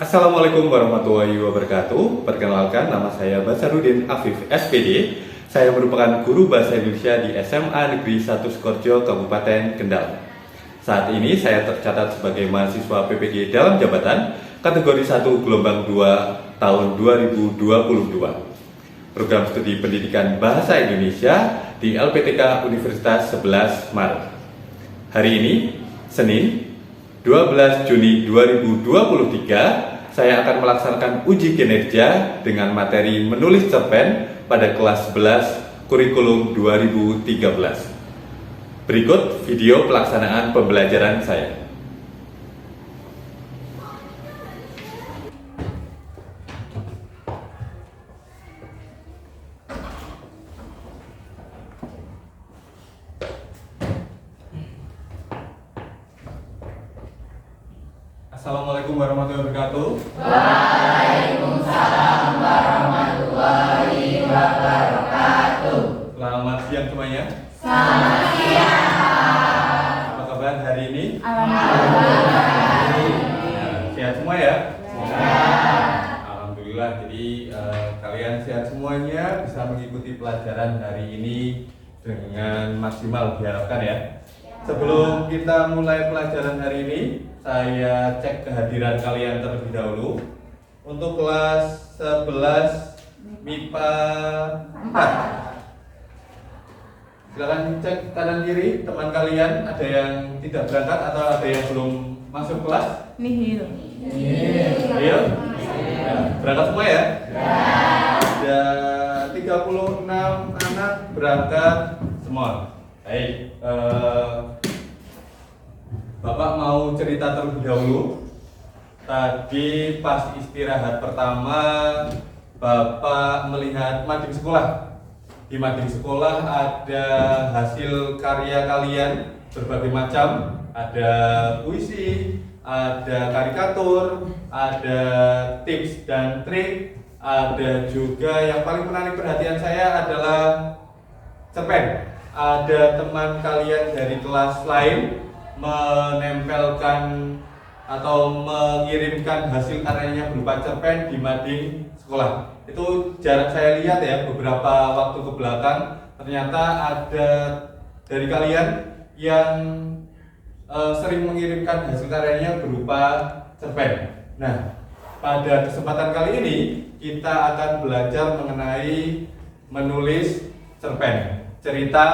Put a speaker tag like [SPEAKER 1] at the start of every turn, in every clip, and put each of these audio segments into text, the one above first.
[SPEAKER 1] Assalamualaikum warahmatullahi wabarakatuh. Perkenalkan, nama saya Basarudin Afif SPD. Saya merupakan guru bahasa Indonesia di SMA Negeri 1 Sukoharjo, Kabupaten Kendal. Saat ini saya tercatat sebagai mahasiswa PPG dalam jabatan kategori 1 gelombang 2 tahun 2022. Program studi pendidikan bahasa Indonesia di LPTK Universitas 11 Maret. Hari ini, Senin, 12 Juni 2023, saya akan melaksanakan uji kinerja dengan materi menulis cerpen pada kelas 11 kurikulum 2013. Berikut video pelaksanaan pembelajaran saya. Assalamualaikum warahmatullahi wabarakatuh.
[SPEAKER 2] Waalaikumsalam warahmatullahi wabarakatuh.
[SPEAKER 1] Selamat siang semuanya.
[SPEAKER 2] Selamat siang.
[SPEAKER 1] Apa kabar hari ini?
[SPEAKER 2] Alhamdulillah.
[SPEAKER 1] Sehat semua ya?
[SPEAKER 2] Sehat.
[SPEAKER 1] Alhamdulillah. Jadi kalian sehat semuanya, bisa mengikuti pelajaran hari ini dengan maksimal diharapkan ya. Sebelum kita mulai pelajaran hari ini, saya cek kehadiran kalian terlebih dahulu. Untuk kelas 11 MIPA 4. Silakan cek kanan kiri teman kalian, ada yang tidak berangkat atau ada yang belum masuk kelas?
[SPEAKER 2] Nihil.
[SPEAKER 1] Ayo. Ya, berangkat semua ya? Ada 36 anak berangkat semua. Baik. Bapak mau cerita terlebih dahulu. Tadi pas istirahat pertama, Bapak melihat mading sekolah. Di mading sekolah ada hasil karya kalian berbagai macam. Ada puisi, ada karikatur, ada tips dan trik, ada juga yang paling menarik perhatian saya adalah cerpen. Ada teman kalian dari kelas lain menempelkan atau mengirimkan hasil karyanya berupa cerpen di mading sekolah. Itu jarang saya lihat ya, beberapa waktu ke belakang ternyata ada dari kalian yang sering mengirimkan hasil karyanya berupa cerpen. Nah, pada kesempatan kali ini kita akan belajar mengenai menulis cerpen, cerita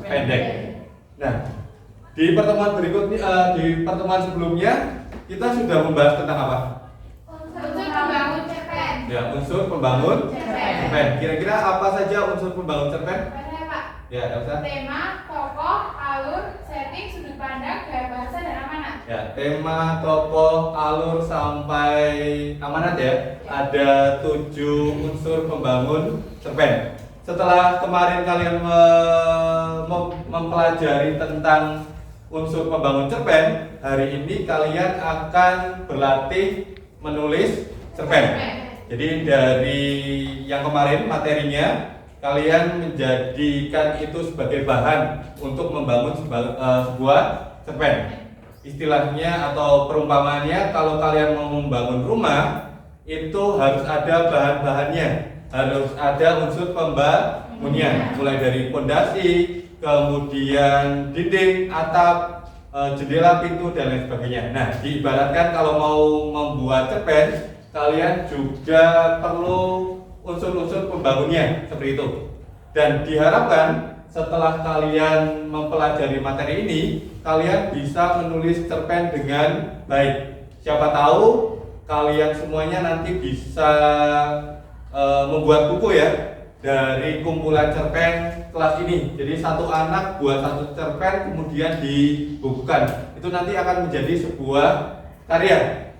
[SPEAKER 1] pendek. Nah, di pertemuan berikutnya, di pertemuan sebelumnya kita sudah membahas tentang apa?
[SPEAKER 2] Unsur pembangun cerpen.
[SPEAKER 1] Ya, unsur pembangun cerpen. Kira-kira apa saja unsur pembangun cerpen?
[SPEAKER 3] Benar, Pak.
[SPEAKER 1] Ya, Elsa.
[SPEAKER 3] Tema, tokoh, alur, setting, sudut pandang, gaya bahasa, dan amanat.
[SPEAKER 1] Ya, tema, tokoh, alur sampai amanat ya. Ada 7 unsur pembangun cerpen. Setelah kemarin kalian mempelajari tentang unsur pembangun cerpen, hari ini kalian akan berlatih menulis cerpen. Jadi dari yang kemarin materinya, kalian menjadikan itu sebagai bahan untuk membangun sebuah cerpen. Istilahnya atau perumpamaannya, kalau kalian mau membangun rumah, itu harus ada bahan-bahannya, harus ada unsur pembangunnya, mulai dari fondasi, kemudian dinding, atap, jendela, pintu, dan lain sebagainya. Nah, diibaratkan kalau mau membuat cerpen, kalian juga perlu unsur-unsur pembangunnya seperti itu. Dan diharapkan setelah kalian mempelajari materi ini, kalian bisa menulis cerpen dengan baik. Siapa tahu kalian semuanya nanti bisa membuat buku ya, dari kumpulan cerpen kelas ini. Jadi satu anak buat satu cerpen kemudian dibukukan. Itu nanti akan menjadi sebuah karya.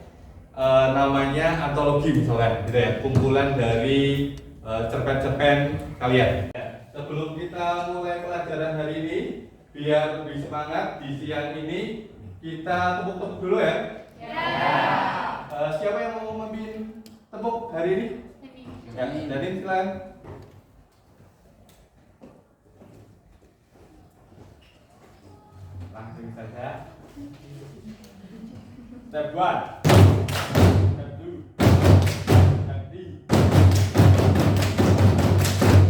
[SPEAKER 1] namanya antologi misalnya, gitu ya, kumpulan dari cerpen-cerpen kalian. Sebelum kita mulai pelajaran hari ini, biar lebih semangat di siang ini, kita tepuk-tepuk dulu ya. Siapa yang mau memimpin tepuk hari ini? Ya, jadi silakan. Langsung saja. Step 1. Step 2. Step 3.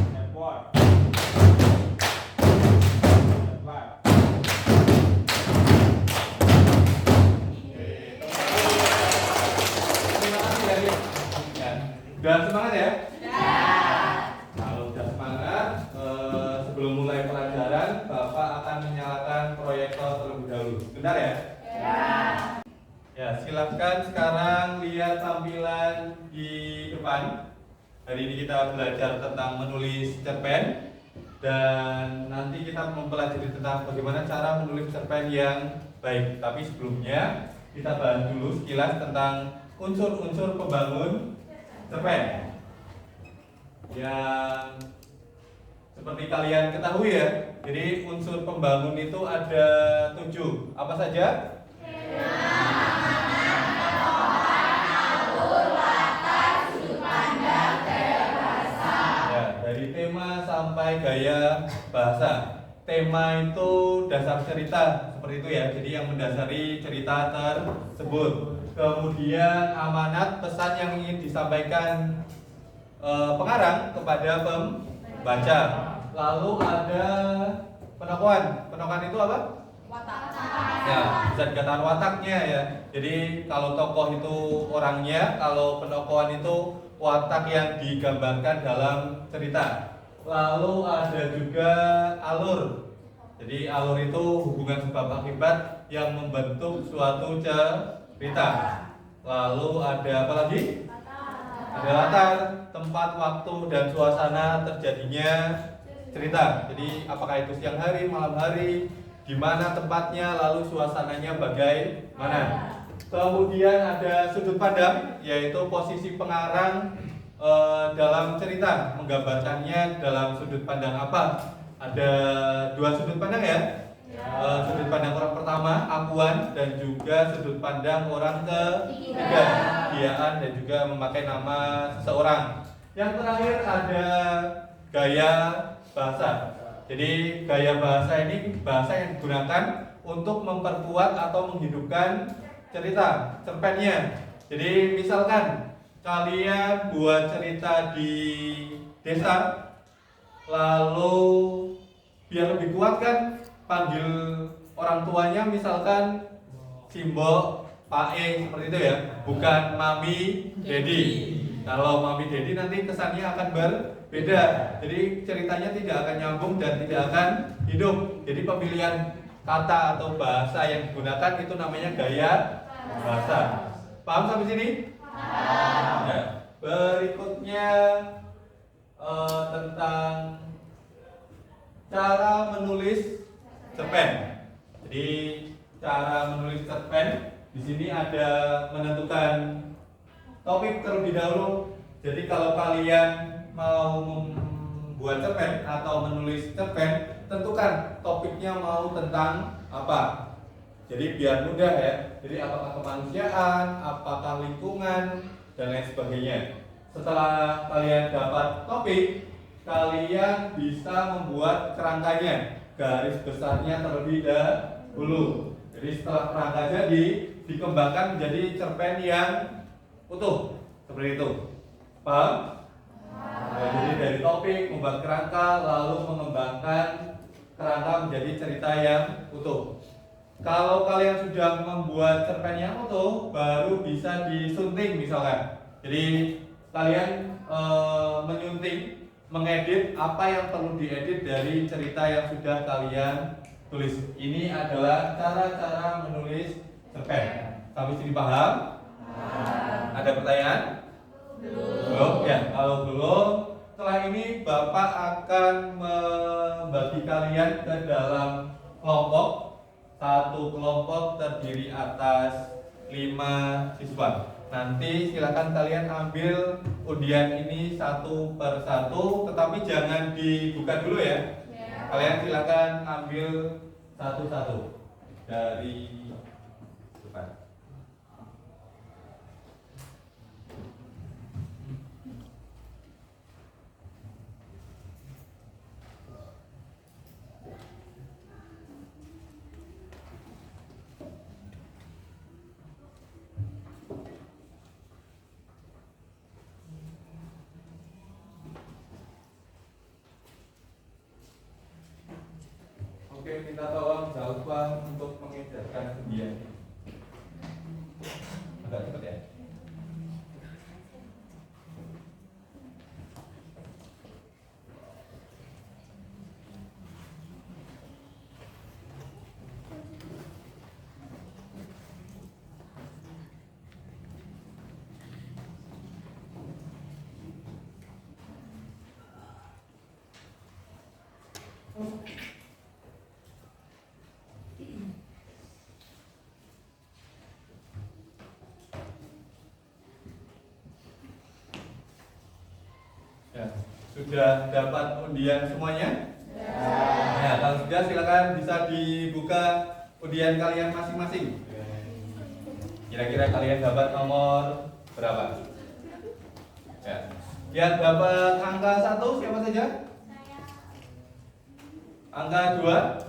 [SPEAKER 1] Step 4. Step 5. Terima kasih dari. Ya. Udah semangat ya? Kalau udah semangat, sebelum mulai pelajaran, Bapak akan menyalakan proyektor terlebih dahulu. Bentar ya? Ya, silakan sekarang lihat tampilan di depan. Hari ini kita belajar tentang menulis cerpen dan nanti kita mempelajari tentang bagaimana cara menulis cerpen yang baik. Tapi sebelumnya kita bahas dulu sekilas tentang unsur-unsur pembangun cerpen. Yang seperti kalian ketahui ya, jadi unsur pembangun itu ada 7. Apa saja? Ya, dari tema sampai gaya bahasa. Tema itu dasar cerita, seperti itu ya. Jadi yang mendasari cerita tersebut. Kemudian amanat, pesan yang ingin disampaikan pengarang kepada pembaca. Lalu ada penokohan. Penokohan itu apa? Ya, bisa dikatakan wataknya ya. Jadi kalau tokoh itu orangnya, kalau penokohan itu watak yang digambarkan dalam cerita. Lalu ada juga alur. Jadi alur itu hubungan sebab akibat yang membentuk suatu cerita. Lalu ada apa lagi? Ada latar, tempat, waktu, dan suasana terjadinya cerita. Jadi apakah itu siang hari, malam hari, di mana tempatnya, lalu suasananya bagaimana. Kemudian ada sudut pandang, yaitu posisi pengarang dalam cerita, menggambarkannya dalam sudut pandang apa. Ada 2 sudut pandang ya. Sudut pandang orang pertama, akuan, dan juga sudut pandang orang ketiga, diaan, dan juga memakai nama seseorang. Yang terakhir ada gaya bahasa. Jadi gaya bahasa ini bahasa yang digunakan untuk memperkuat atau menghidupkan cerita, cerpennya. Jadi misalkan kalian buat cerita di desa, lalu biar lebih kuat kan, panggil orang tuanya misalkan Simbo, Pak E, seperti itu ya, bukan Mami, Dedi. Kalau Mami, Dedi nanti kesannya akan berbeda. Jadi ceritanya tidak akan nyambung dan tidak akan hidup. Jadi pemilihan kata atau bahasa yang digunakan itu namanya gaya bahasa. Paham sampai sini? Ya. Berikutnya tentang cara menulis cerpen. Jadi cara menulis cerpen di sini ada menentukan topik terlebih dahulu. Jadi kalau kalian mau membuat cerpen atau menulis cerpen, tentukan topiknya mau tentang apa. Jadi biar mudah ya. Jadi apakah kemanusiaan, apakah lingkungan, dan lain sebagainya. Setelah kalian dapat topik, kalian bisa membuat kerangkanya, garis besarnya terlebih dahulu. Jadi setelah kerangka jadi, dikembangkan menjadi cerpen yang utuh, seperti itu. Paham? Nah, jadi dari topik, membuat kerangka, lalu mengembangkan kerangka menjadi cerita yang utuh. Kalau kalian sudah membuat cerpen yang utuh, baru bisa disunting misalkan. Jadi kalian menyunting, mengedit apa yang perlu diedit dari cerita yang sudah kalian tulis. Ini adalah cara-cara menulis cerpen. Sampai sini paham? Ada pertanyaan? Belum? Ya, kalau belum, setelah ini Bapak akan membagi kalian ke dalam kelompok. Satu kelompok terdiri atas 5 siswa. Nanti silakan kalian ambil undian ini satu per satu, tetapi jangan dibuka dulu ya. Kalian silakan ambil satu-satu dari depan. Oke, minta tolong jangan lupa untuk mengedarkan undian. Agak cepat ya. Ya, sudah dapat undian semuanya? Ya, kalau sudah silakan bisa dibuka undian kalian masing-masing. Kira-kira kalian dapat nomor berapa? Ya. Yang dapat angka 1 siapa saja? Angka 2?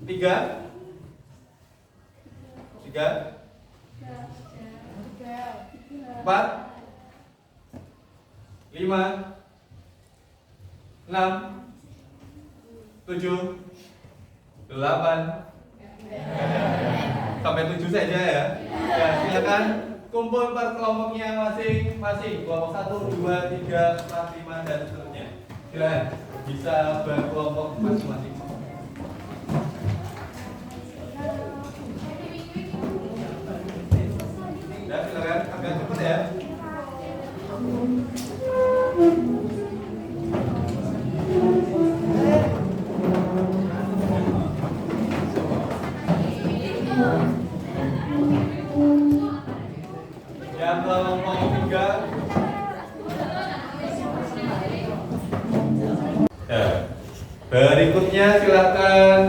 [SPEAKER 1] 3? 4? 5, 6, 7, 8, sampai 7 saja ya. Ya, silakan kumpul per kelompoknya masing-masing. Kelompok 1, 2, 3, 4, 5 dan seterusnya. Silakan bisa berkelompok masing-masing. Ya, silakan agak cepat ya. Yang kelompok 3. Ya. Berikutnya silakan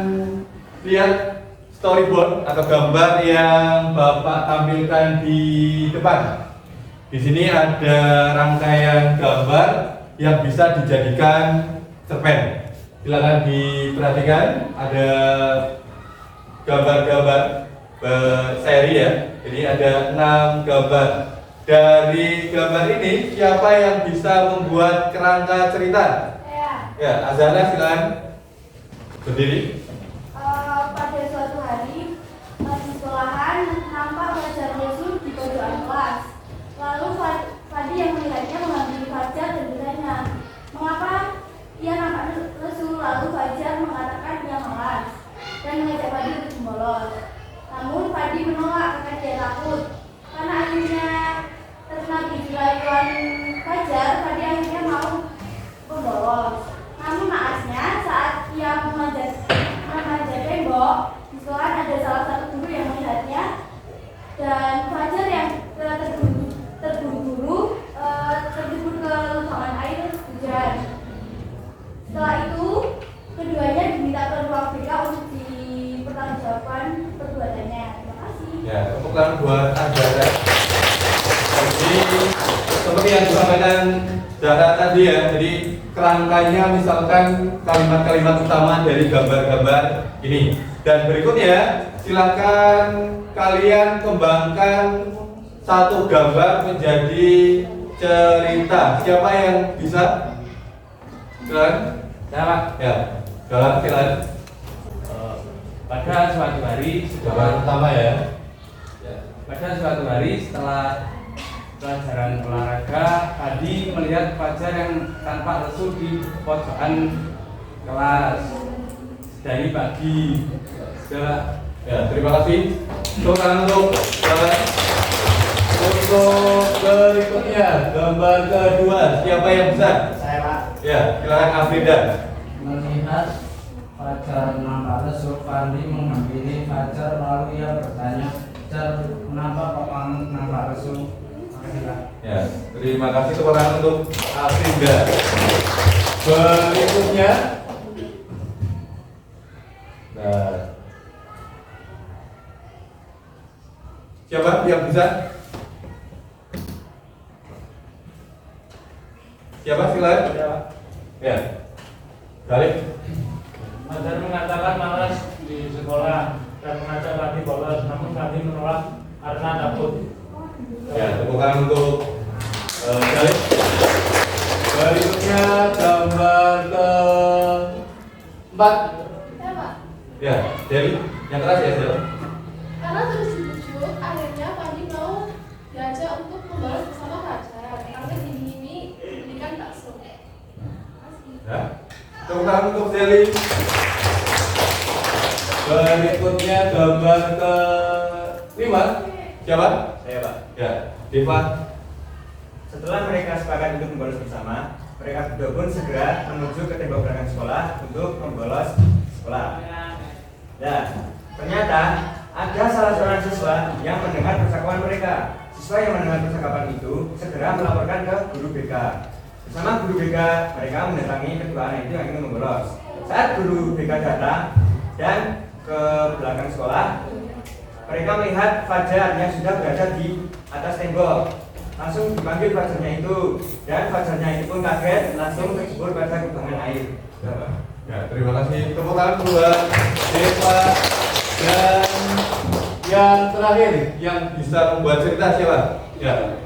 [SPEAKER 1] lihat storyboard atau gambar yang Bapak tampilkan di depan. Di sini ada rangkaian gambar yang bisa dijadikan cerpen. Silakan diperhatikan, ada gambar-gambar berseri ya. Jadi ada 6 gambar. Dari gambar ini siapa yang bisa membuat kerangka cerita? Ya, Azana silakan berdiri.
[SPEAKER 2] Pada suatu hari di sekolahan nampak Fajar Yesus di pojokan kelas. Lalu Fadi yang melihatnya menghampiri Fajar dan bertanya, mengapa ia nampak lesu? Lalu Fajar mengatakan dia malas dan mengajak Fadi untuk bolos. Namun Fadi menolak karena dia takut. Karena akhirnya terkena gigi rayuan Fajar, Fadi akhirnya mau bolos. Namun naasnya saat ia memanjat tembok di sekolah ada salah satu guru yang melihatnya dan Fajar yang terburu-buru terjebur ke lubangan air hujan. Setelah itu keduanya diminta ke ruang BK untuk dipertanggungjawabkan perbuatannya. Terima kasih.
[SPEAKER 1] Ya, tepuk tangan buat Azana. Jadi seperti yang disampaikan Zara tadi ya, jadi kerangkanya misalkan kalimat-kalimat utama dari gambar-gambar ini. Dan berikutnya silakan kalian kembangkan satu gambar menjadi cerita. Siapa yang bisa? Silakan.
[SPEAKER 4] Saya,
[SPEAKER 1] Ya, silakan.
[SPEAKER 4] pada suatu hari
[SPEAKER 1] Gambar utama ya.
[SPEAKER 4] pada suatu hari setelah pelajaran olahraga, Adi melihat Fajar yang tanpa lesu di pojokan kelas dari pagi.
[SPEAKER 1] Ya, terima kasih. Untuk berikutnya gambar kedua siapa yang bisa?
[SPEAKER 5] Saya Pak.
[SPEAKER 1] Ya, silakan Afrida.
[SPEAKER 5] Melihat Fajar nampak lesu, Fandi menghampiri Fajar lalu ia bertanya, Fajar, kenapa kok
[SPEAKER 4] langsung. Makasih.
[SPEAKER 1] Ya, terima kasih tepuk tangan untuk Afrinda. Berikutnya, nah, siapa yang bisa? Siapa silakan? Ya, Galip.
[SPEAKER 6] Fajar mengatakan malas di sekolah dan mengajak Fadi bolos, namun Fadi menolak karena takut.
[SPEAKER 1] Ya, tepuk tangan untuk Galip. Berikutnya gambar keempat.
[SPEAKER 2] Ya, Pak.
[SPEAKER 1] Ya, Dewi. Yang keras ya, Dewi.
[SPEAKER 3] Karena terus dibujuk, akhirnya Fadi mau diajak untuk membalas bersama Fajar. Karena ini pendidikan bakso.
[SPEAKER 1] Ya. Tepuk tangan untuk Dewi. Berikutnya gambar ke-5. Siapa?
[SPEAKER 7] Saya, Pak.
[SPEAKER 1] Ya, Deva.
[SPEAKER 7] Setelah mereka sepakat untuk membolos bersama, mereka berdua pun segera menuju ke tembok belakang sekolah untuk membolos sekolah. Ya, ternyata ada salah seorang siswa yang mendengar percakapan mereka. Siswa yang mendengar percakapan itu segera melaporkan ke guru BK. Bersama guru BK, mereka mendatangi kedua anak itu yang ingin membolos. Saat guru BK datang dan ke belakang sekolah, mereka melihat Fajar yang sudah berada di atas tembok. Langsung dipanggil Fajarnya itu, dan Fajarnya itu pun kaget, langsung terjebur pada kubangan air.
[SPEAKER 1] Ya, terima kasih. Tepuk tangan buat Deva. Dan yang terakhir yang bisa membuat cerita siapa? Ya.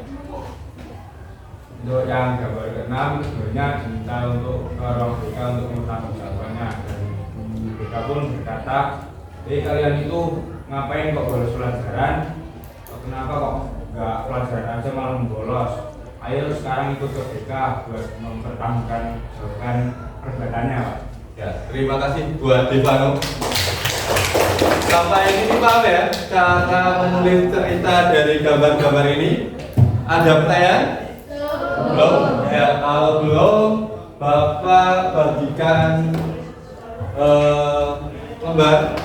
[SPEAKER 4] Untuk yang gambar ke-6 sebenarnya diminta untuk orang BK untuk mengutamakan jawabannya, dan BK pun berkata, kalian itu ngapain kok bolos pelajaran? Kenapa kok nggak pelajaran aja malah membolos? Ayo sekarang ikut ke BK buat mempertanggungan jawaban perbuatannya, Pak.
[SPEAKER 1] Ya, terima kasih buat Devano. Sampai ini paham ya cara menulis cerita dari gambar-gambar ini? Ada pertanyaan? Belum? Ya, kalau belum, Bapak bagikan lembar.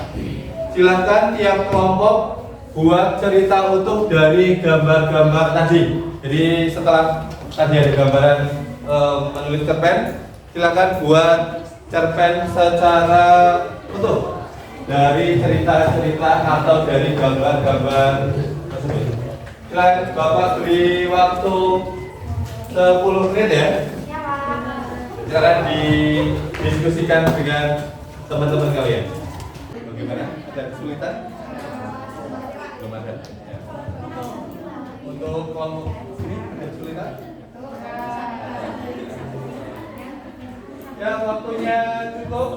[SPEAKER 1] Silakan tiap kelompok buat cerita utuh dari gambar-gambar tadi. Jadi setelah tadi ada gambaran menulis cerpen, silakan buat cerpen secara utuh dari cerita-cerita atau dari gambar-gambar tersebut. Silakan Bapak beri waktu 10 menit ya.
[SPEAKER 2] Ya, Pak.
[SPEAKER 1] Silakan didiskusikan dengan teman-teman kalian. Bagaimana? Ada kesulitan? Belum ada. Ya. Untuk kelompok sini ada kesulitan? Ya, waktunya cukup.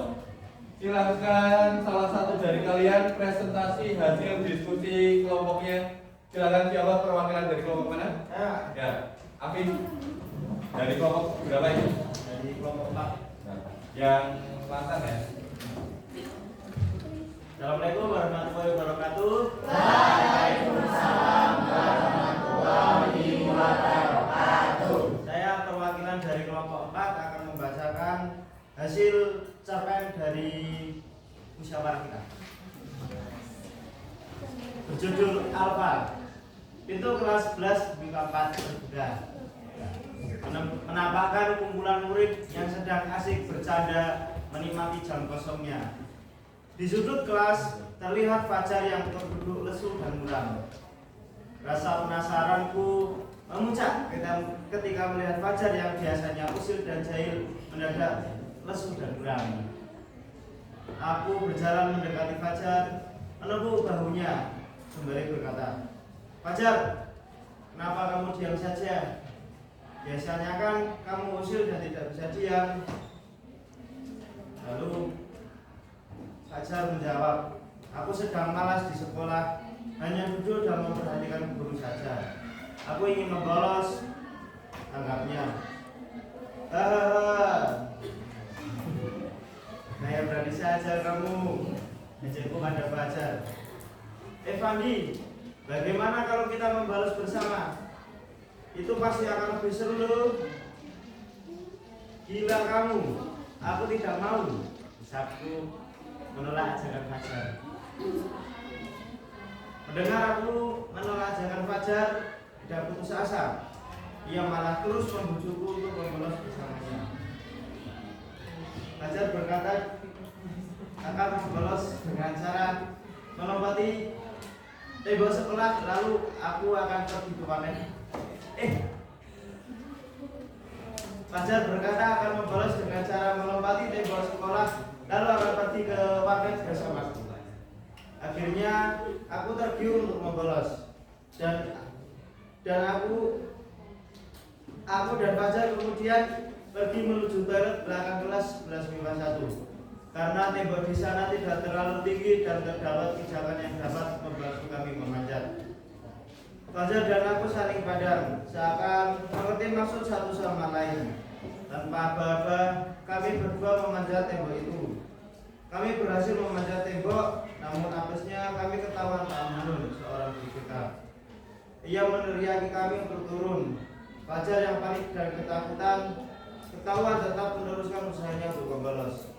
[SPEAKER 1] Silakan salah satu dari kalian presentasi hasil diskusi kelompoknya. Silakan siapa perwakilan dari kelompok mana? Ya, Afif. Dari kelompok berapa ini?
[SPEAKER 7] Dari kelompok 4.
[SPEAKER 1] Yang Selatan ya.
[SPEAKER 7] Assalamualaikum warahmatullahi wabarakatuh. Saya perwakilan dari kelompok 4 akan membacakan hasil cerpen dari musyawarah kita. Berjudul Alfa. Pintu kelas 11 MIPA 4 terbuka. Menampakkan kumpulan murid yang sedang asik bercanda menikmati jam kosongnya. Di sudut kelas terlihat Fajar yang terduduk lesu dan muram. Rasa penasaranku memuncak ketika melihat Fajar yang biasanya usil dan jahil mendadak lesu dan muram. Aku berjalan mendekati Fajar, menepuk bahunya sembari berkata, "Fajar, kenapa kamu diam saja? Biasanya kan kamu usil dan tidak bisa diam." Lalu Fajar menjawab, "Aku sedang malas di sekolah, hanya duduk dan memperhatikan guru saja. Aku ingin membolos," tanggapnya. "Hahaha, kayak berani saja kamu," ejekku pada Fajar. "Fandi, bagaimana kalau kita membalas bersama? Itu pasti akan lebih seru loh." "Gila kamu, aku tidak mau," usapku menolak ajakan Fajar. Mendengar aku menolak ajakan Fajar,
[SPEAKER 8] tidak putus asa. Ia malah terus membujukku untuk membolos bersamanya. Fajar berkata akan membolos dengan cara melompati tembok sekolah, lalu aku akan pergi ke panen. Fajar berkata akan membolos dengan cara melompati tembok sekolah, lalu akan pergi ke warnet bersamaku. Akhirnya aku tergiur untuk membolos dan aku dan Fajar kemudian pergi menuju toilet belakang kelas 11 MIPA 1 karena tembok di sana tidak terlalu tinggi dan terdapat pijakan yang dapat membantu kami memanjat. Fajar dan aku saling pandang, seakan mengerti maksud satu sama lain. Tanpa aba-aba, kami berdua memanjat tembok itu. Kami berhasil memanjat tembok, namun apesnya kami ketahuan Pak Manun, seorang guru kita. Ia meneriaki kami untuk turun. Fajar yang panik dan ketahuan tetap meneruskan usahanya untuk membalas.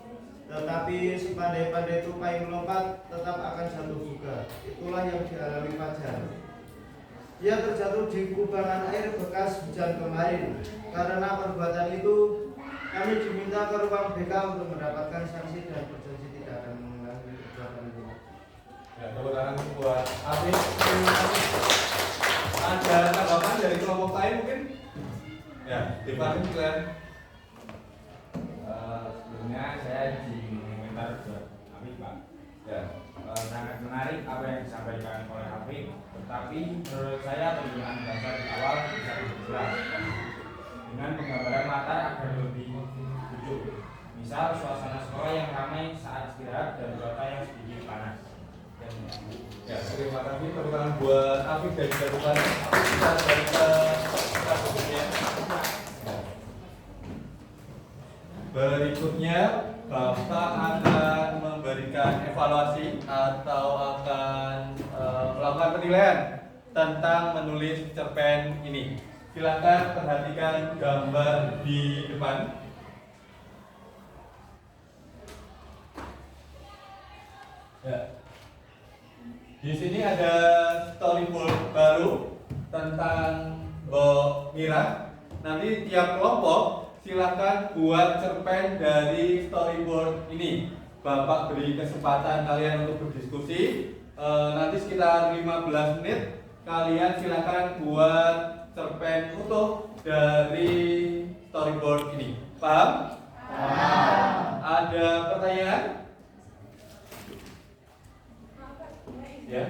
[SPEAKER 8] Tetapi si pandai-pandai tupai melompat tetap akan jatuh juga. Itulah yang dialami Fajar. Ia terjatuh di kubangan air bekas hujan kemarin. Karena perbuatan itu, kami diminta ke ruang BK untuk mendapatkan sanksi dan berjanji tidak akan mengulangi perbuatan itu.
[SPEAKER 1] Ya, tepuk tangan buat Afif. Ada tanggapan dari kelompok lain mungkin? Ya, Devan silakan.
[SPEAKER 4] Sebelumnya saya komentar buat Afif, Pak.
[SPEAKER 1] Ya,
[SPEAKER 4] Sangat menarik apa yang disampaikan oleh Afif, tetapi menurut saya penggunaan bahasa di awal bisa lebih jelas dengan penggambaran latar agar lebih lucu. Misal suasana sekolah yang ramai saat istirahat dan cuaca yang sedikit panas.
[SPEAKER 1] ya, terima kasih. Tepuk tangan buat Afif dan juga Devan. Afif bisa balik ke kelas berikutnya. Berikutnya, Bapak akan memberikan evaluasi atau akan melakukan penilaian tentang menulis cerpen ini. Silakan perhatikan gambar di depan. Ya. Di sini ada storyboard baru tentang Mbok Mira. Nanti tiap kelompok silakan buat cerpen dari storyboard ini. Bapak beri kesempatan kalian untuk berdiskusi. Nanti sekitar 15 menit kalian silakan buat cerpen utuh dari storyboard ini. Paham? Paham. Ada pertanyaan? Ya.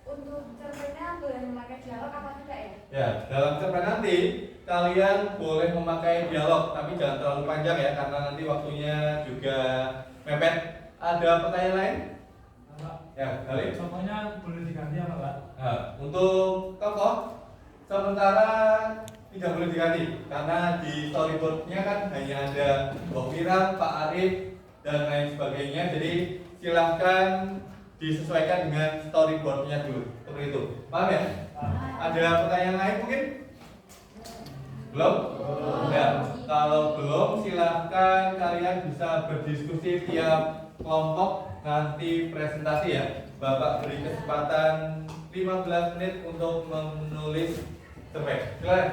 [SPEAKER 2] Untuk cerpennya boleh memakai dialog apa tidak ya?
[SPEAKER 1] Ya, dalam cerpen nanti kalian boleh memakai dialog, tapi jangan terlalu panjang ya, karena nanti waktunya juga mepet. Ada pertanyaan lain?
[SPEAKER 6] Pak,
[SPEAKER 1] Ya, kali.
[SPEAKER 6] contohnya boleh diganti apa Pak?
[SPEAKER 1] Nah, untuk tokoh sementara tidak boleh diganti karena di storyboardnya kan hanya ada Mbok Mira, Pak Arif dan lain sebagainya. Jadi silahkan disesuaikan dengan storyboardnya dulu, seperti itu. Paham ya? Ada pertanyaan lain mungkin? Belum? Ya, kalau belum silahkan kalian bisa berdiskusi tiap kelompok nanti presentasi ya. Bapak beri kesempatan 15 menit untuk menulis cerpen. Silakan.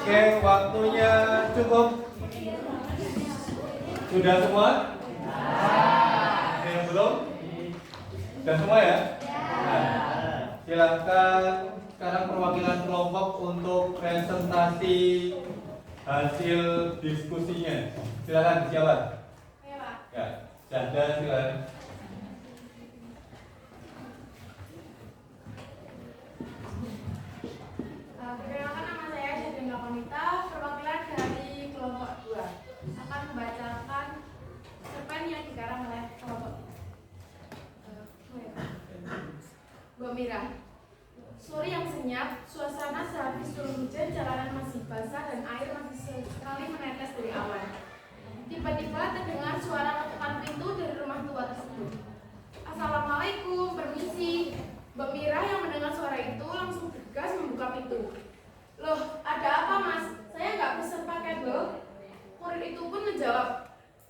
[SPEAKER 1] Oke, waktunya cukup. Sudah semua? Ada yang belum? Sudah semua ya? Nah, silakan sekarang perwakilan kelompok untuk presentasi hasil diskusinya. Silakan siapa? Ya, Janda silakan.
[SPEAKER 3] Perkenalkan, nama saya Jadengga Komita, perwakilan dari kelompok 2 akan membacakan cerpen yang dikarang oleh kelompok Mbok Mira. Sore yang senyap, suasana sehabis turun hujan, jalanan masih basah dan air masih sekali menetes dari awan. Tiba-tiba terdengar suara ketukan pintu Mbak Mira yang mendengar suara itu langsung bergegas membuka pintu. Loh, ada apa mas? Saya nggak pesen pakai bel. Murid itu pun menjawab,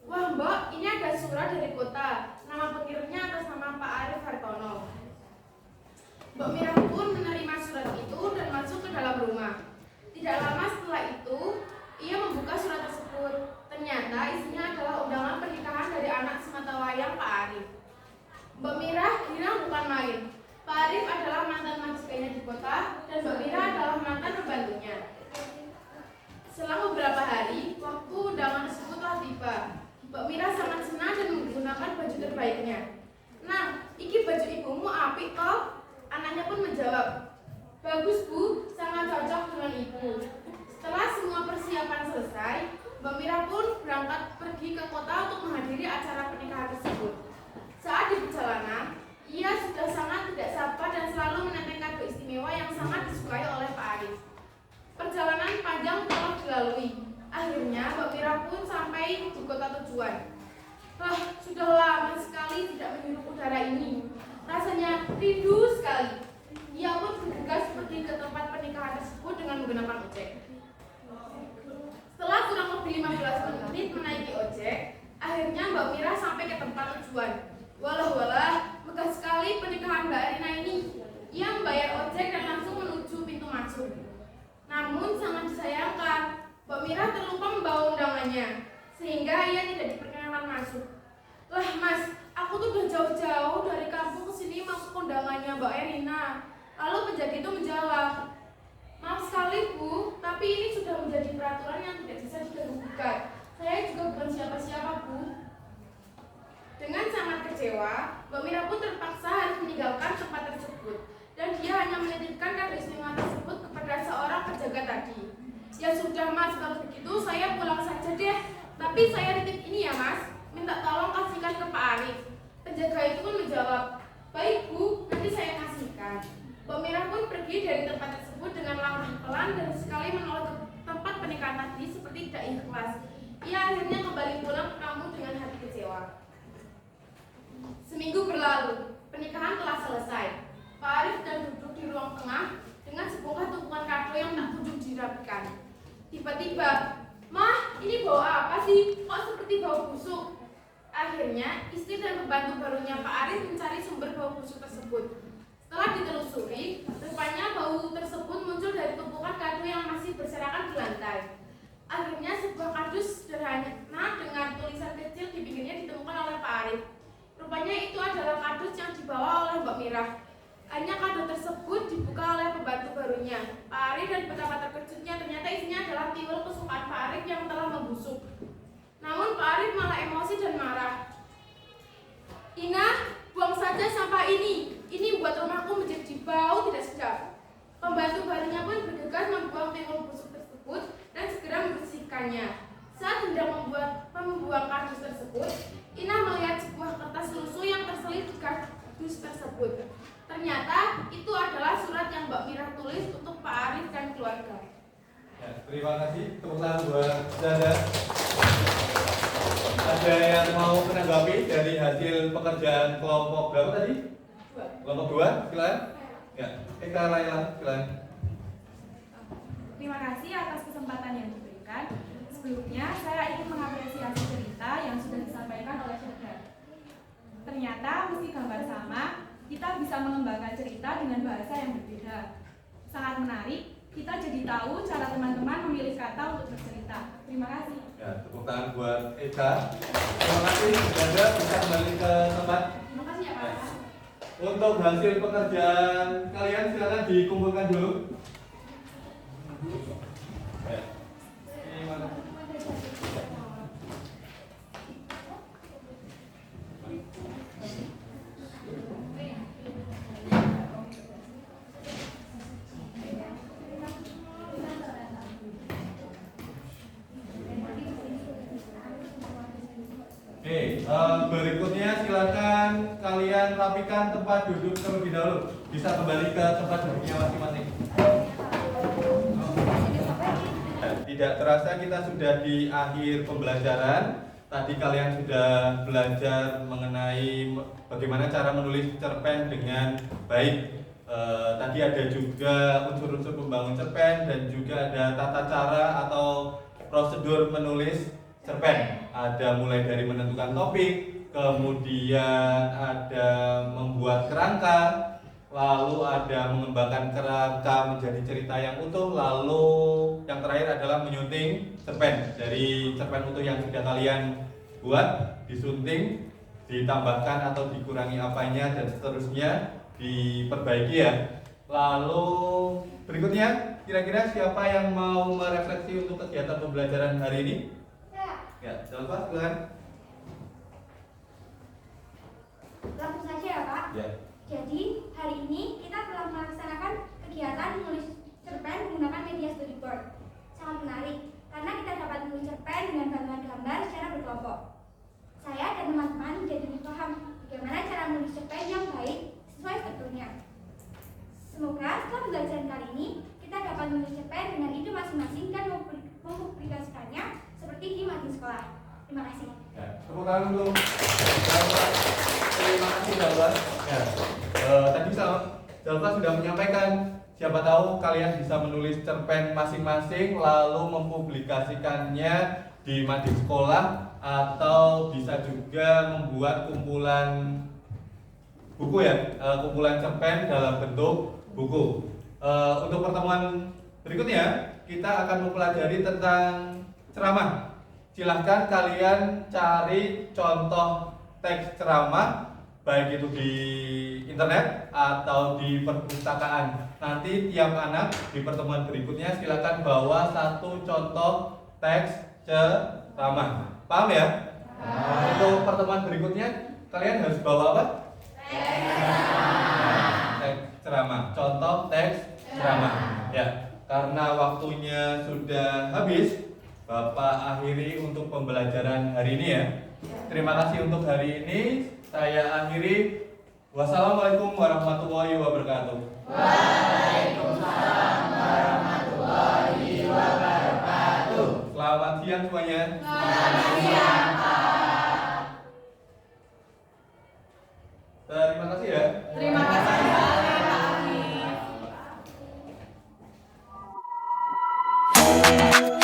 [SPEAKER 3] wah mbak, ini ada surat dari kota. Nama pengirimnya atas nama Pak Arif Hartono. Mbak Mira pun menerima surat itu dan masuk ke dalam rumah. Tidak lama setelah itu, ia membuka surat tersebut. Ternyata isinya adalah undangan pernikahan dari anak sematawayang Pak Arif. Mbak Mira kira bukan main. Pak Arif adalah mantan majikannya di kota dan Mbak Mira adalah mantan pembantunya. Selang beberapa hari, waktu undangan tersebut telah tiba. Mbak Mira sangat senang dan menggunakan baju terbaiknya. Nah, iki baju ibumu apik toh? Anaknya pun menjawab, bagus bu, sangat cocok dengan ibu. Setelah semua persiapan selesai, Mbak Mira pun berangkat pergi ke kota untuk menghadiri acara pernikahan tersebut. Saat di perjalanan, ia sudah sangat tidak sabar dan selalu menenteng kado istimewa yang sangat disukai oleh Pak Arif. Perjalanan panjang telah dilalui. Akhirnya Mbak Mira pun sampai di kota tujuan. Wah, sudah lama sekali tidak menghirup udara ini. Rasanya rindu sekali. Ia pun bergegas pergi ke tempat pernikahan tersebut dengan menggunakan ojek. Setelah kurang lebih 15 menit menaiki ojek, akhirnya Mbak Mira sampai ke tempat tujuan. Walah, megah sekali pernikahan Mbak Erina ini. Ia membayar ojek dan langsung menuju pintu masuk. Namun sangat disayangkan, Mbak Mira terlupa membawa undangannya, sehingga ia tidak diperkenankan masuk. Lah mas, aku tuh udah jauh-jauh dari kampung ke sini masuk undangannya Mbak Erina. Lalu penjaga itu menjawab, maaf sekali bu, tapi ini sudah menjadi peraturan yang tidak bisa digugat. Saya juga bukan siapa-siapa bu. Dengan sangat kecewa, Mbak Mira pun terpaksa harus meninggalkan tempat tersebut. Dan dia hanya menitipkan kado istimewa tersebut kepada seorang penjaga tadi. Ya sudah mas, kalau begitu saya pulang saja deh. Tapi saya titip ini ya mas, minta tolong kasihkan ke Pak Arif. Penjaga itu pun menjawab, baik bu, nanti saya kasihkan. Mbak Mira pun pergi dari tempat tersebut dengan langkah pelan dan sekali menoleh ke tempat pernikahan tadi seperti tidak ikhlas. Ia akhirnya kembali pulang ke kampung dengan hati kecewa. Seminggu berlalu, pernikahan telah selesai. Pak Arif sedang duduk di ruang tengah dengan sebongkah tumpukan kado yang tak kunjung dirapikan. Tiba-tiba, mah, ini bau apa sih? Kok seperti bau busuk? Akhirnya, istri dan pembantu barunya Pak Arif mencari sumber bau busuk tersebut. Setelah ditelusuri, rupanya bau tersebut muncul dari tumpukan kado yang masih berserakan di lantai. Akhirnya, sebuah kardus sederhana dengan tulisan kecil di pinggirnya ditemukan oleh Pak Arif. Rupanya itu adalah kardus yang dibawa oleh Mbak Mira. Hanya kado tersebut dibuka oleh pembantu barunya, Pak Arif, dan betapa terkejutnya ternyata isinya adalah tiwul kesukaan Pak Arif yang telah membusuk. Namun Pak Arif malah emosi dan marah. Ina, buang saja sampah ini. Ini membuat rumahku menjadi bau tidak sedap. Pembantu barunya pun bergegas membuang tiwul busuk tersebut dan segera membersihkannya. Saat hendak membuang kardus tersebut, Ina melihat sebuah kertas lusuh yang terselip di kardus tersebut. Ternyata itu adalah surat yang Mbak Mira tulis untuk Pak Arif dan keluarga.
[SPEAKER 1] Ya, terima kasih. Tepuk tangan buat Zada. Ada yang mau menanggapi dari hasil pekerjaan kelompok berapa tadi? Kelompok 2, silakan. Ya, Eka Laila, silakan.
[SPEAKER 9] Terima kasih atas kesempatan yang diberikan. Sebelumnya, saya ingin mengapresiasi cerita yang sudah disampaikan oleh saudara. Ternyata, meski gambar sama, kita bisa mengembangkan cerita dengan bahasa yang berbeda. Sangat menarik, kita jadi tahu cara teman-teman memilih kata untuk bercerita. Terima kasih.
[SPEAKER 1] Ya, tepuk tangan buat Eka. Terima kasih, Zada bisa kembali ke tempat.
[SPEAKER 3] Terima kasih ya Pak.
[SPEAKER 1] Untuk hasil pekerjaan kalian silakan dikumpulkan dulu. Ya. Ini mana? Berikutnya silakan kalian rapikan tempat duduk terlebih dahulu. Bisa kembali ke tempat duduknya masing-masing. Tidak terasa kita sudah di akhir pembelajaran. Tadi kalian sudah belajar mengenai bagaimana cara menulis cerpen dengan baik. Tadi ada juga unsur-unsur pembangun cerpen dan juga ada tata cara atau prosedur menulis cerpen. Ada mulai dari menentukan topik, kemudian ada membuat kerangka, lalu ada mengembangkan kerangka menjadi cerita yang utuh, lalu yang terakhir adalah menyunting cerpen. Dari cerpen utuh yang sudah kalian buat, disunting, ditambahkan atau dikurangi apanya dan seterusnya, diperbaiki ya. Lalu berikutnya, kira-kira siapa yang mau merefleksi untuk kegiatan pembelajaran hari ini? Ya, Zalfa silakan.
[SPEAKER 2] Langsung saja ya Pak.
[SPEAKER 1] Ya.
[SPEAKER 2] Jadi hari ini kita telah melaksanakan kegiatan menulis cerpen menggunakan media storyboard. Sangat menarik karena kita dapat menulis cerpen dengan bantuan gambar secara berkelompok. Saya dan teman-teman jadi paham bagaimana cara menulis cerpen yang baik sesuai strukturnya. Semoga setelah pembelajaran kali ini kita dapat menulis cerpen dengan ide masing-masing dan mempublikasikannya seperti di majelis sekolah. Terima kasih.
[SPEAKER 1] Ya, tepuk tangan untuk Zalfa. Terima kasih Zalfa. Ya, tadi Zalfa sudah menyampaikan, siapa tahu kalian bisa menulis cerpen masing-masing lalu mempublikasikannya di majelis sekolah atau bisa juga membuat kumpulan buku ya, kumpulan cerpen dalam bentuk buku. Untuk pertemuan berikutnya kita akan mempelajari tentang ceramah. Silahkan kalian cari contoh teks ceramah baik itu di internet atau di perpustakaan. Nanti tiap anak di pertemuan berikutnya silahkan bawa satu contoh teks ceramah. Paham ya? Untuk pertemuan berikutnya kalian harus bawa apa? Teks ceramah. Contoh teks ceramah. Ya, karena waktunya sudah habis, Bapak akhiri untuk pembelajaran hari ini ya. Terima kasih untuk hari ini. Saya akhiri. Wassalamualaikum warahmatullahi wabarakatuh.
[SPEAKER 10] Waalaikumsalam warahmatullahi wabarakatuh.
[SPEAKER 1] Selamat siang semuanya.
[SPEAKER 10] Selamat siang, Pak.
[SPEAKER 1] Terima kasih ya.
[SPEAKER 9] Terima kasih sekali Pak Arif.